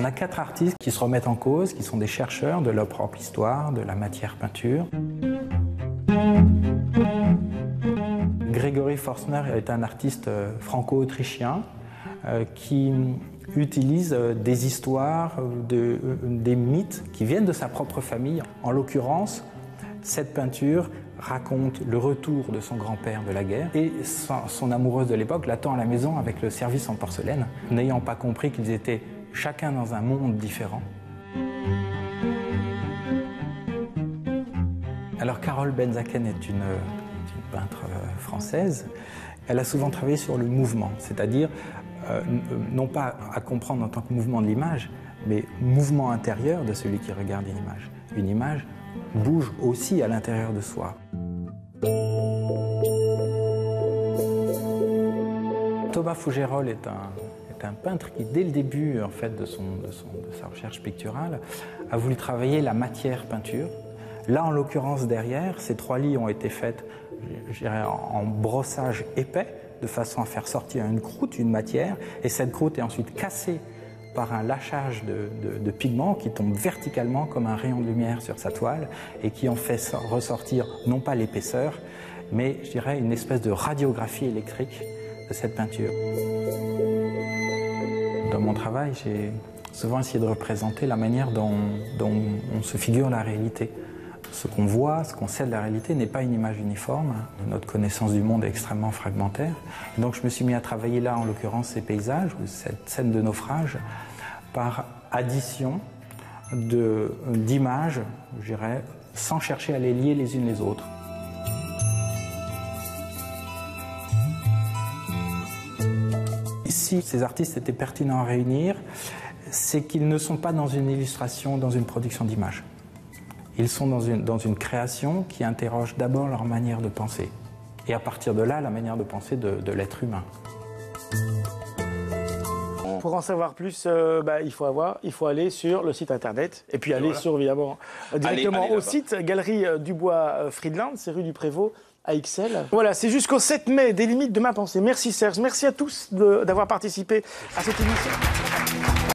a 4 artistes qui se remettent en cause, qui sont des chercheurs de leur propre histoire, de la matière peinture. Gregory Forstner est un artiste franco-autrichien qui utilise des histoires, des mythes qui viennent de sa propre famille. En l'occurrence, cette peinture raconte le retour de son grand-père de la guerre et son amoureuse de l'époque l'attend à la maison avec le service en porcelaine, n'ayant pas compris qu'ils étaient chacun dans un monde différent. Alors Carole Benzaken est une peintre française. Elle a souvent travaillé sur le mouvement, c'est-à-dire non pas à comprendre en tant que mouvement de l'image, mais mouvement intérieur de celui qui regarde une image. Une image bouge aussi à l'intérieur de soi. Thomas Fougerolles est un peintre qui, dès le début en fait, de sa recherche picturale, a voulu travailler la matière peinture. Là, en l'occurrence, derrière, ces 3 lits ont été faits, je dirais, en brossage épais, de façon à faire sortir une croûte, une matière, et cette croûte est ensuite cassée par un lâchage de pigments qui tombe verticalement comme un rayon de lumière sur sa toile et qui en fait ressortir non pas l'épaisseur, mais je dirais une espèce de radiographie électrique de cette peinture. Dans mon travail, j'ai souvent essayé de représenter la manière dont on se figure la réalité. Ce qu'on voit, ce qu'on sait de la réalité n'est pas une image uniforme. Notre connaissance du monde est extrêmement fragmentaire. Et donc je me suis mis à travailler là, en l'occurrence, ces paysages, ou cette scène de naufrage, par addition d'images, je dirais, sans chercher à les lier les unes les autres. Si ces artistes étaient pertinents à réunir, c'est qu'ils ne sont pas dans une illustration, dans une production d'images. Ils sont dans une création qui interroge d'abord leur manière de penser. Et à partir de là, la manière de penser de l'être humain. Pour en savoir plus, il faut aller sur le site internet. Et puis aller sur, évidemment, directement au site, Galerie Dubois-Friedland, c'est rue du Prévost à Ixelles. Voilà, c'est jusqu'au 7 mai, des limites de ma pensée. Merci Serge, merci à tous d'avoir participé à cette émission.